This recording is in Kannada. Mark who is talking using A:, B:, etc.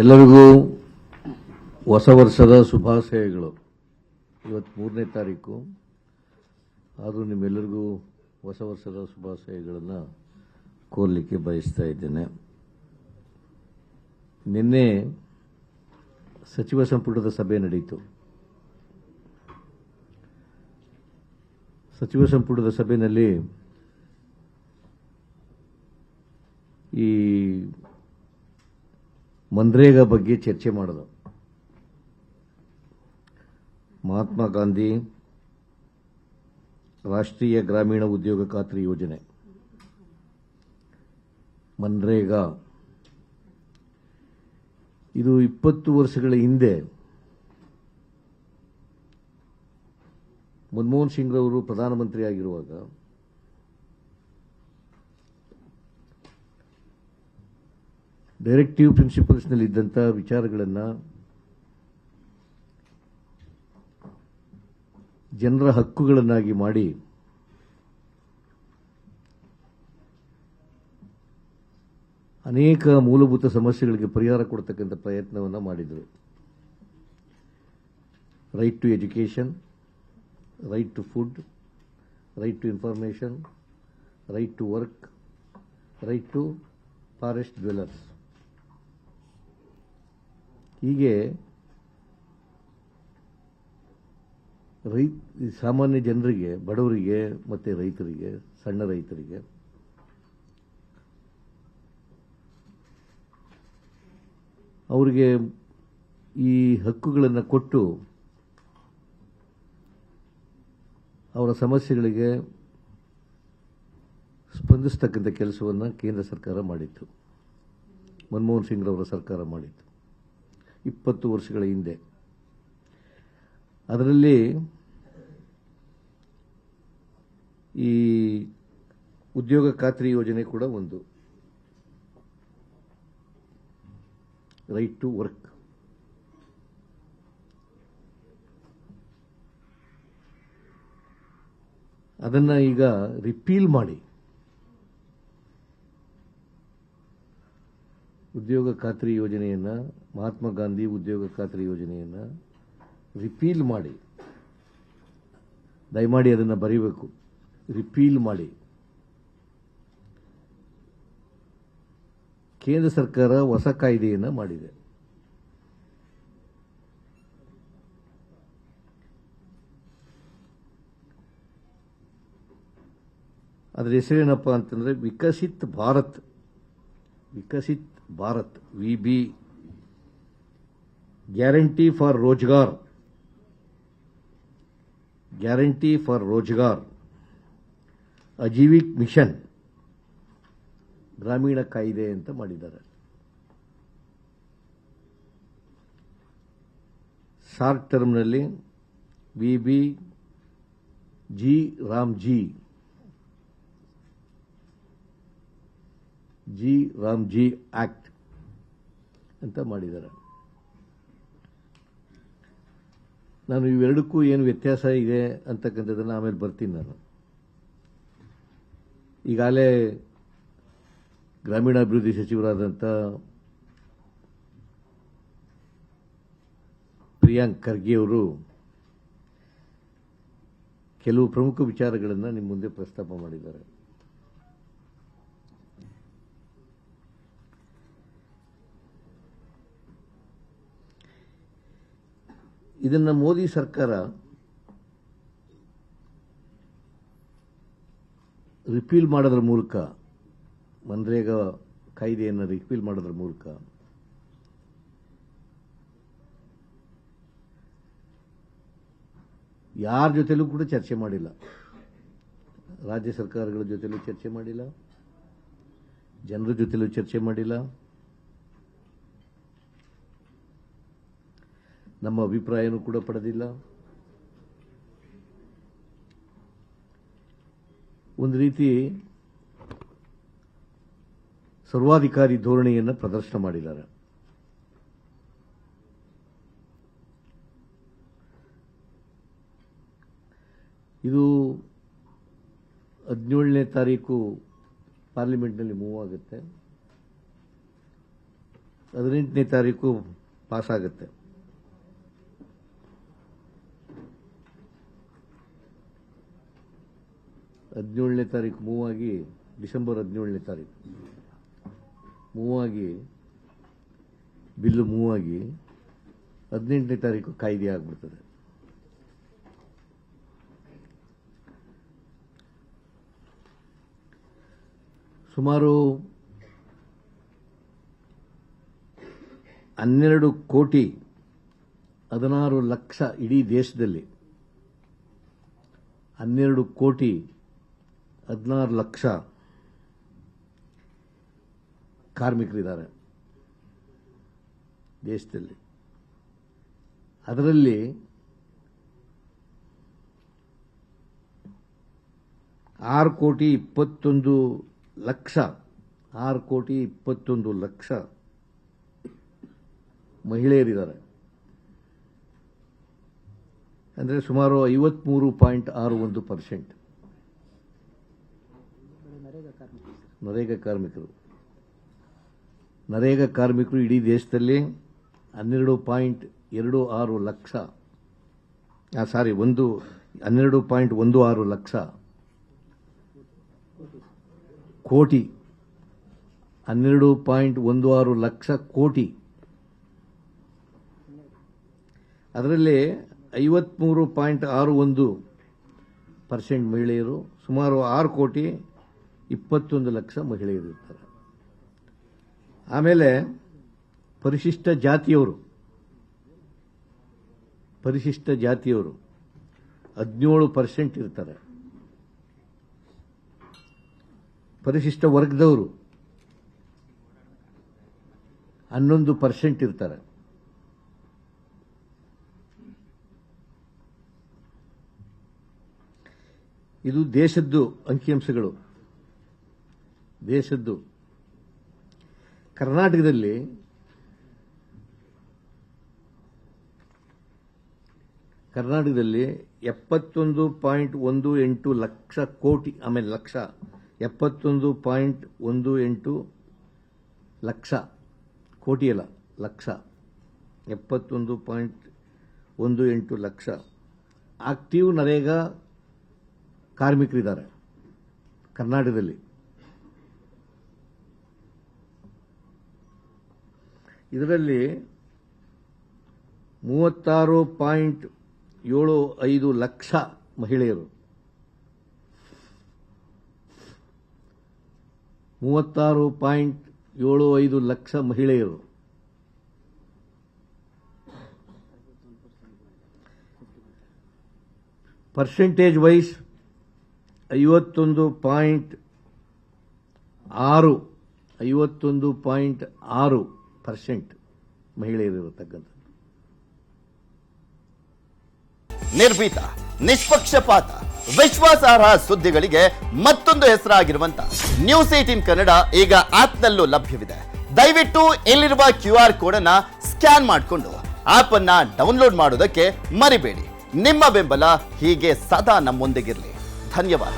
A: ಎಲ್ಲರಿಗೂ ಹೊಸ ವರ್ಷದ ಶುಭಾಶಯಗಳು. ಇವತ್ತು 3ನೇ ತಾರೀಕು, ಆದರೂ ನಿಮ್ಮೆಲ್ಲರಿಗೂ ಹೊಸ ವರ್ಷದ ಶುಭಾಶಯಗಳನ್ನು ಕೋರಲಿಕ್ಕೆ ಬಯಸ್ತಾ ಇದ್ದೇನೆ. ನಿನ್ನೆ ಸಚಿವ ಸಂಪುಟದ ಸಭೆ ನಡೆಯಿತು. ಸಚಿವ ಸಂಪುಟದ ಸಭೆಯಲ್ಲಿ ಈ ಮನ್ರೇಗಾ ಬಗ್ಗೆ ಚರ್ಚೆ ಮಾಡಿದ. ಮಹಾತ್ಮ ಗಾಂಧಿ ರಾಷ್ಟ್ರೀಯ ಗ್ರಾಮೀಣ ಉದ್ಯೋಗ ಖಾತ್ರಿ ಯೋಜನೆ ಮನ್ರೇಗಾ ಇದು 20 ವರ್ಷಗಳ ಹಿಂದೆ ಮನಮೋಹನ್ ಸಿಂಗ್ ಅವರು ಪ್ರಧಾನಮಂತ್ರಿಯಾಗಿರುವಾಗ ಡೈರೆಕ್ಟಿವ್ ಪ್ರಿನ್ಸಿಪಲ್ಸ್ನಲ್ಲಿ ಇದ್ದಂಥ ವಿಚಾರಗಳನ್ನು ಜನರ ಹಕ್ಕುಗಳನ್ನಾಗಿ ಮಾಡಿ ಅನೇಕ ಮೂಲಭೂತ ಸಮಸ್ಯೆಗಳಿಗೆ ಪರಿಹಾರ ಕೊಡ್ತಕ್ಕಂಥ ಪ್ರಯತ್ನವನ್ನು ಮಾಡಿದರು. Right to education, right to food, right to information, right to work, right to forest dwellers. ಹೀಗೆ ಸಾಮಾನ್ಯ ಜನರಿಗೆ, ಬಡವರಿಗೆ ಮತ್ತು ರೈತರಿಗೆ, ಸಣ್ಣ ರೈತರಿಗೆ ಅವರಿಗೆ ಈ ಹಕ್ಕುಗಳನ್ನು ಕೊಟ್ಟು ಅವರ ಸಮಸ್ಯೆಗಳಿಗೆ ಸ್ಪಂದಿಸ್ತಕ್ಕಂಥ ಕೆಲಸವನ್ನು ಕೇಂದ್ರ ಸರ್ಕಾರ ಮಾಡಿತ್ತು. ಮನಮೋಹನ್ ಸಿಂಗ್ ಅವರ ಸರ್ಕಾರ ಮಾಡಿತ್ತು 20 ವರ್ಷಗಳ ಹಿಂದೆ. ಅದರಲ್ಲಿ ಈ ಉದ್ಯೋಗ ಖಾತ್ರಿ ಯೋಜನೆ ಕೂಡ ಒಂದು. Right to work. ಅದನ್ನು ಈಗ ರಿಪೀಲ್ ಮಾಡಿ ಉದ್ಯೋಗ ಖಾತ್ರಿ ಯೋಜನೆಯನ್ನು, ಮಹಾತ್ಮ ಗಾಂಧಿ ಉದ್ಯೋಗ ಖಾತ್ರಿ ಯೋಜನೆಯನ್ನು ರಿಪೀಲ್ ಮಾಡಿ, ದಯಮಾಡಿ ಅದನ್ನು ಬರೀಬೇಕು, ರಿಪೀಲ್ ಮಾಡಿ. ಕೇಂದ್ರ ಸರ್ಕಾರ ಹೊಸ ಕಾಯ್ದೆಯನ್ನು ಮಾಡಿದೆ. ಅದರ ಹೆಸರೇನಪ್ಪ ಅಂತಂದ್ರೆ Viksit Bharat. Viksit Bharat, VB, guarantee for Rozgar, guarantee for Rozgar, Ajeevika mission, Gramin ಕಾಯ್ದೆ ಅಂತ ಮಾಡಿದ್ದಾರೆ. ಶಾರ್ಟ್ ಟರ್ಮ್ನಲ್ಲಿ ವಿಬಿ ಜಿ ರಾಮ್ಜಿ ಆಕ್ಟ್ ಅಂತ ಮಾಡಿದ್ದಾರೆ. ನಾನು ಇವೆರಡಕ್ಕೂ ಏನು ವ್ಯತ್ಯಾಸ ಇದೆ ಅಂತಕ್ಕಂಥದ್ದನ್ನು ಆಮೇಲೆ ಬರ್ತೀನಿ. ನಾನು ಈಗಾಗಲೇ ಗ್ರಾಮೀಣಾಭಿವೃದ್ಧಿ ಸಚಿವರಾದಂಥ ಪ್ರಿಯಾಂಕ್ ಖರ್ಗೆ ಅವರು ಕೆಲವು ಪ್ರಮುಖ ವಿಚಾರಗಳನ್ನು ನಿಮ್ಮ ಮುಂದೆ ಪ್ರಸ್ತಾಪ ಮಾಡಿದ್ದಾರೆ. ಇದನ್ನು ಮೋದಿ ಸರ್ಕಾರ ರಿಪೀಲ್ ಮಾಡೋದ್ರ ಮೂಲಕ, ಮನ್ರೇಗಾ ಕಾಯ್ದೆಯನ್ನು ರಿಪೀಲ್ ಮಾಡೋದ್ರ ಮೂಲಕ ಯಾರ ಜೊತೆಲೂ ಕೂಡ ಚರ್ಚೆ ಮಾಡಿಲ್ಲ. ರಾಜ್ಯ ಸರ್ಕಾರಗಳ ಜೊತೆಲೂ ಚರ್ಚೆ ಮಾಡಿಲ್ಲ, ಜನರ ಜೊತೆಲೂ ಚರ್ಚೆ ಮಾಡಿಲ್ಲ, ನಮ್ಮ ಅಭಿಪ್ರಾಯನೂ ಕೂಡ ಪಡೆದಿಲ್ಲ. ಒಂದು ರೀತಿ ಸರ್ವಾಧಿಕಾರಿ ಧೋರಣೆಯನ್ನು ಪ್ರದರ್ಶನ ಮಾಡಿದ್ದಾರೆ. ಇದು 17ನೇ ತಾರೀಕು ಪಾರ್ಲಿಮೆಂಟ್ನಲ್ಲಿ ಮೂವ್ ಆಗುತ್ತೆ. 18ನೇ ತಾರೀಕು ಪಾಸ್ ಆಗುತ್ತೆ. ಹದಿನೇಳನೇ ತಾರೀಕು ಮೂವ್ ಆಗಿ ಡಿಸೆಂಬರ್ 17ನೇ ತಾರೀಕು ಮೂವ್ ಆಗಿ ಬಿಲ್ಲು ಮೂವ್ ಆಗಿ 18ನೇ ತಾರೀಕು ಕಾಯ್ದೆ ಆಗ್ಬಿಡ್ತದೆ. ಸುಮಾರು 12 ಕೋಟಿ 16 ಲಕ್ಷ ಇಡೀ ದೇಶದಲ್ಲಿ 12 ಕೋಟಿ 16 ಲಕ್ಷ ಕಾರ್ಮಿಕರಿದ್ದಾರೆ ದೇಶದಲ್ಲಿ. ಅದರಲ್ಲಿ 6 ಕೋಟಿ 21 ಲಕ್ಷ 6 ಕೋಟಿ 21 ಲಕ್ಷ ಮಹಿಳೆಯರಿದ್ದಾರೆ. ಅಂದರೆ ಸುಮಾರು 53.61% ನರೇಗಾ ಕಾರ್ಮಿಕರು ಇಡೀ ದೇಶದಲ್ಲಿ 12.26 ಲಕ್ಷ 12.16 ಲಕ್ಷ ಕೋಟಿ 12.16 ಲಕ್ಷ ಕೋಟಿ. ಅದರಲ್ಲಿ 53.61% ಮಹಿಳೆಯರು, ಸುಮಾರು 6 ಕೋಟಿ 21 ಲಕ್ಷ ಮಹಿಳೆಯರು ಇರ್ತಾರೆ. ಆಮೇಲೆ ಪರಿಶಿಷ್ಟ ಜಾತಿಯವರು 17% ಇರ್ತಾರೆ. ಪರಿಶಿಷ್ಟ ವರ್ಗದವರು 11% ಇರ್ತಾರೆ. ಇದು ದೇಶದ್ದು ಅಂಕಿಅಂಶಗಳು. ದೇಶದ್ದು ಕರ್ನಾಟಕದಲ್ಲಿ ಕರ್ನಾಟಕದಲ್ಲಿ 71.18 ಲಕ್ಷ ಕೋಟಿ, ಆಮೇಲೆ ಲಕ್ಷ 71.18 ಲಕ್ಷ ಕೋಟಿ ಅಲ್ಲ, ಲಕ್ಷ 71.18 ಲಕ್ಷ ಆಕ್ಟಿವ್ ನರೇಗಾ ಕಾರ್ಮಿಕರಿದ್ದಾರೆ ಕರ್ನಾಟಕದಲ್ಲಿ. ಇದರಲ್ಲಿ 36.75 ಲಕ್ಷ ಮಹಿಳೆಯರು, 36.75 ಲಕ್ಷ ಮಹಿಳೆಯರು. Percentage wise 51.6% ಮಹಿಳೆಯರಿರತಕ್ಕಂಥದ್ದು.
B: ನಿರ್ಭೀತ, ನಿಷ್ಪಕ್ಷಪಾತ, ವಿಶ್ವಾಸಾರ್ಹ ಸುದ್ದಿಗಳಿಗೆ ಮತ್ತೊಂದು ಹೆಸರಾಗಿರುವಂತ ನ್ಯೂಸ್ 18 ಕನ್ನಡ ಈಗ ಆಪ್ನಲ್ಲೂ ಲಭ್ಯವಿದೆ. ದಯವಿಟ್ಟು ಇಲ್ಲಿರುವ QR ಕೋಡ್ ಅನ್ನ ಸ್ಕ್ಯಾನ್ ಮಾಡಿಕೊಂಡು ಆಪ್ ಅನ್ನ ಡೌನ್ಲೋಡ್ ಮಾಡೋದಕ್ಕೆ ಮರಿಬೇಡಿ. ನಿಮ್ಮ ಬೆಂಬಲ ಹೀಗೆ ಸದಾ ನಮ್ಮೊಂದಿಗಿರಲಿ. ಧನ್ಯವಾದ.